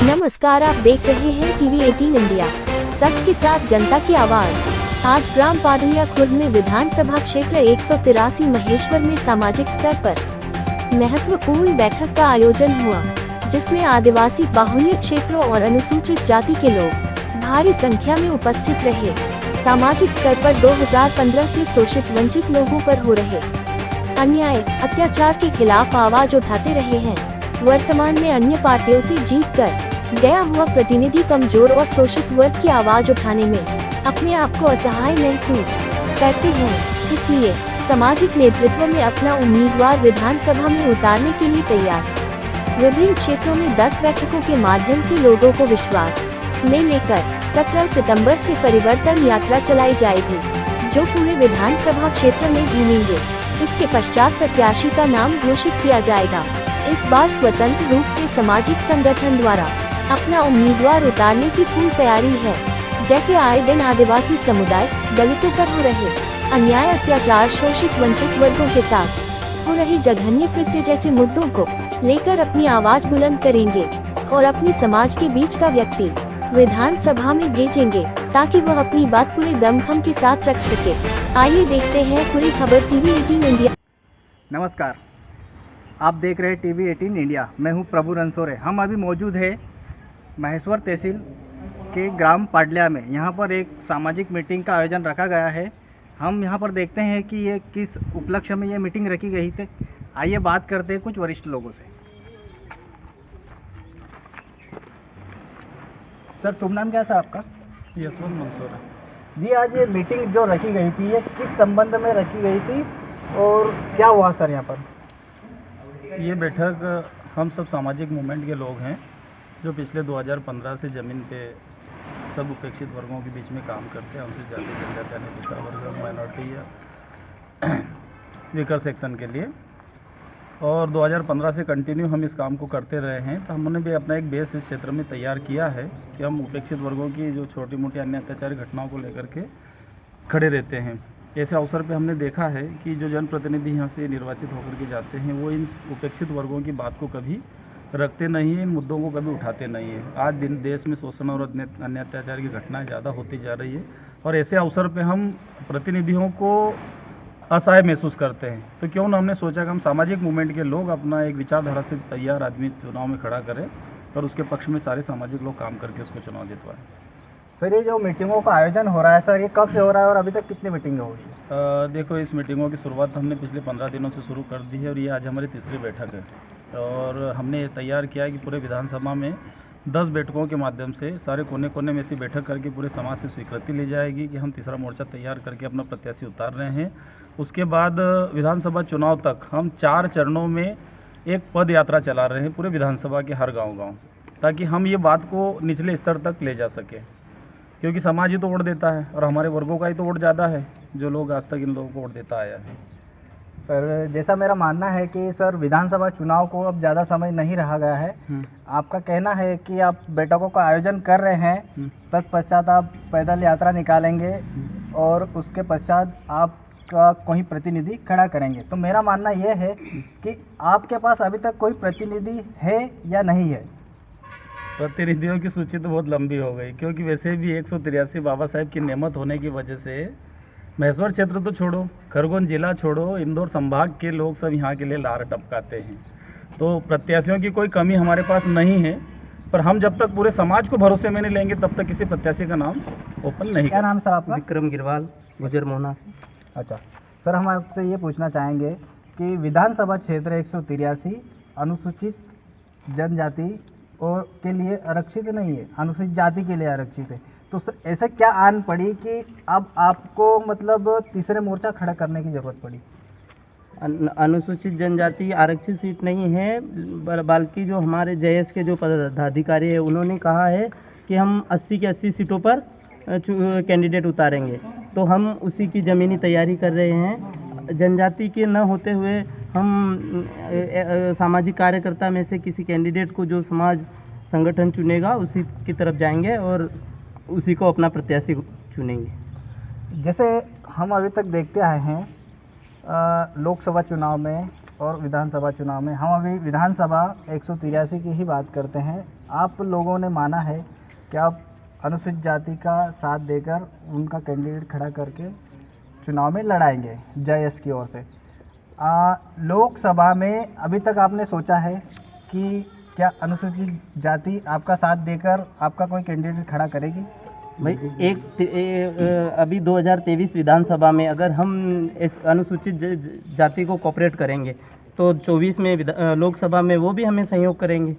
नमस्कार, आप देख रहे हैं टीवी 18 इंडिया, सच के साथ जनता की आवाज। आज ग्राम पाडलिया खुर्द में विधानसभा क्षेत्र 183 महेश्वर में सामाजिक स्तर पर महत्वपूर्ण बैठक का आयोजन हुआ, जिसमें आदिवासी बाहुल्य क्षेत्रों और अनुसूचित जाति के लोग भारी संख्या में उपस्थित रहे। सामाजिक स्तर पर 2015 से शोषित वंचित लोगों पर हो रहे अन्याय अत्याचार के खिलाफ आवाज उठाते रहे हैं। वर्तमान में अन्य पार्टियों से जीतकर गया हुआ प्रतिनिधि कमजोर और शोषित वर्ग की आवाज उठाने में अपने आप को असहाय महसूस करते हैं। इसलिए सामाजिक नेतृत्व में अपना उम्मीदवार विधानसभा में उतारने के लिए तैयार। विभिन्न क्षेत्रों में 10 बैठकों के माध्यम से लोगों को विश्वास में लेकर 17 सितंबर से परिवर्तन यात्रा चलाई जाएगी, जो पूरे विधानसभा क्षेत्र में घूमेंगे। इसके पश्चात प्रत्याशी का नाम घोषित किया जाएगा। इस बार स्वतंत्र रूप से सामाजिक संगठन द्वारा अपना उम्मीदवार उतारने की पूरी तैयारी है। जैसे आए दिन आदिवासी समुदाय दलितों पर हो रहे अन्याय अत्याचार, शोषित वंचित वर्गों के साथ हो रही जघन्य कृत्य जैसे मुद्दों को लेकर अपनी आवाज बुलंद करेंगे और अपने समाज के बीच का व्यक्ति विधानसभा में भेजेंगे, ताकि वह अपनी बात पूरे दमखम के साथ रख सके। आइए देखते हैं पूरी खबर टीवी 18 इंडिया। नमस्कार, आप देख रहे हैं टीवी 18 इंडिया। मैं हूं प्रभु रनसोरे। हम अभी मौजूद है महेश्वर तहसील के ग्राम पाडलिया में। यहां पर एक सामाजिक मीटिंग का आयोजन रखा गया है। हम यहां पर देखते हैं कि ये किस उपलक्ष्य में ये मीटिंग रखी गई थी। आइए बात करते हैं कुछ वरिष्ठ लोगों से। सर, शुभ नाम क्या है सर आपका? यशवंत मंसूर। जी, आज ये मीटिंग जो रखी गई थी, ये किस संबंध में रखी गई थी और क्या हुआ सर यहाँ पर? ये बैठक हम सब सामाजिक मूवमेंट के लोग हैं जो पिछले 2015 से ज़मीन पे सब उपेक्षित वर्गों के बीच में काम करते हैं। अनुसूचित जाति, जनजाति, पिछड़ा वर्ग, माइनॉरिटी या वीकर सेक्शन के लिए। और 2015 से कंटिन्यू हम इस काम को करते रहे हैं। तो हमने भी अपना एक बेस इस क्षेत्र में तैयार किया है कि हम उपेक्षित वर्गों की जो छोटी मोटी अन्य अत्याचारी घटनाओं को लेकर के खड़े रहते हैं। ऐसे अवसर पे हमने देखा है कि जो जनप्रतिनिधि यहाँ से निर्वाचित होकर के जाते हैं, वो इन उपेक्षित वर्गों की बात को कभी रखते नहीं हैं, इन मुद्दों को कभी उठाते नहीं हैं। आज दिन देश में शोषण और अन्य अत्याचार की घटनाएं ज़्यादा होती जा रही है, और ऐसे अवसर पे हम प्रतिनिधियों को असहाय महसूस करते हैं। तो क्यों ना हमने सोचा कि हम सामाजिक मूवमेंट के लोग अपना एक विचारधारा से तैयार आदमी चुनाव में खड़ा करें और उसके पक्ष में सारे सामाजिक लोग काम करके उसको चुनाव जितवाएं। सर, ये जो मीटिंगों का आयोजन हो रहा है सर, ये कब से हो रहा है और अभी तक कितनी मीटिंगें हो रही है? देखो, इस मीटिंगों की शुरुआत हमने पिछले 15 दिनों से शुरू कर दी है और ये आज हमारी तीसरी बैठक है। और हमने ये तैयार किया है कि पूरे विधानसभा में 10 बैठकों के माध्यम से सारे कोने कोने में से बैठक करके पूरे समाज से स्वीकृति ली जाएगी कि हम तीसरा मोर्चा तैयार करके अपना प्रत्याशी उतार रहे हैं। उसके बाद विधानसभा चुनाव तक हम 4 चरणों में एक पद यात्रा चला रहे हैं पूरे विधानसभा के हर गाँव, ताकि हम ये बात को निचले स्तर तक ले जा सकें। क्योंकि समाज ही तो वोट देता है और हमारे वर्गों का ही तो वोट ज़्यादा है, जो लोग आज तक इन लोगों को वोट देता आया है। सर, जैसा मेरा मानना है कि सर विधानसभा चुनाव को अब ज़्यादा समय नहीं रहा गया है। आपका कहना है कि आप बैठकों का आयोजन कर रहे हैं, तत्पश्चात आप पैदल यात्रा निकालेंगे और उसके पश्चात आपका कोई प्रतिनिधि खड़ा करेंगे। तो मेरा मानना यह है कि आपके पास अभी तक कोई प्रतिनिधि है या नहीं है? प्रतिनिधियों की सूची तो बहुत लंबी हो गई, क्योंकि वैसे भी 183 बाबा साहेब की नेमत होने की वजह से महेश्वर क्षेत्र तो छोड़ो, खरगोन जिला छोड़ो, इंदौर संभाग के लोग सब यहाँ के लिए लार टपकाते हैं। तो प्रत्याशियों की कोई कमी हमारे पास नहीं है, पर हम जब तक पूरे समाज को भरोसे में नहीं लेंगे तब तक किसी प्रत्याशी का नाम ओपन नहीं। क्या नाम है सर आपका? विक्रम गिरवाल, गुजर मोहना से। अच्छा सर, हम आपसे ये पूछना चाहेंगे कि विधानसभा क्षेत्र 183 अनुसूचित जनजाति और के लिए आरक्षित नहीं है, अनुसूचित जाति के लिए आरक्षित है। तो सर, ऐसे क्या आन पड़ी कि अब आपको मतलब तीसरे मोर्चा खड़ा करने की जरूरत पड़ी? अनुसूचित जनजाति आरक्षित सीट नहीं है, बल्कि जो हमारे जेएस के जो पदाधिकारी है उन्होंने कहा है कि हम 80 के 80 सीटों पर कैंडिडेट उतारेंगे। तो हम उसी की ज़मीनी तैयारी कर रहे हैं। जनजाति के न होते हुए हम सामाजिक कार्यकर्ता में से किसी कैंडिडेट को जो समाज संगठन चुनेगा उसी की तरफ जाएंगे और उसी को अपना प्रत्याशी चुनेंगे। जैसे हम अभी तक देखते आए हैं लोकसभा चुनाव में और विधानसभा चुनाव में, हम अभी विधानसभा 183 की ही बात करते हैं, आप लोगों ने माना है कि आप अनुसूचित जाति का साथ देकर उनका कैंडिडेट खड़ा करके चुनाव में लड़ाएंगे जेएस की ओर से। लोकसभा में अभी तक आपने सोचा है कि क्या अनुसूचित जाति आपका साथ देकर आपका कोई कैंडिडेट खड़ा करेगी? भाई अभी 2023 विधानसभा में अगर हम इस अनुसूचित जाति को कोऑपरेट करेंगे तो 24 में लोकसभा में वो भी हमें सहयोग करेंगे।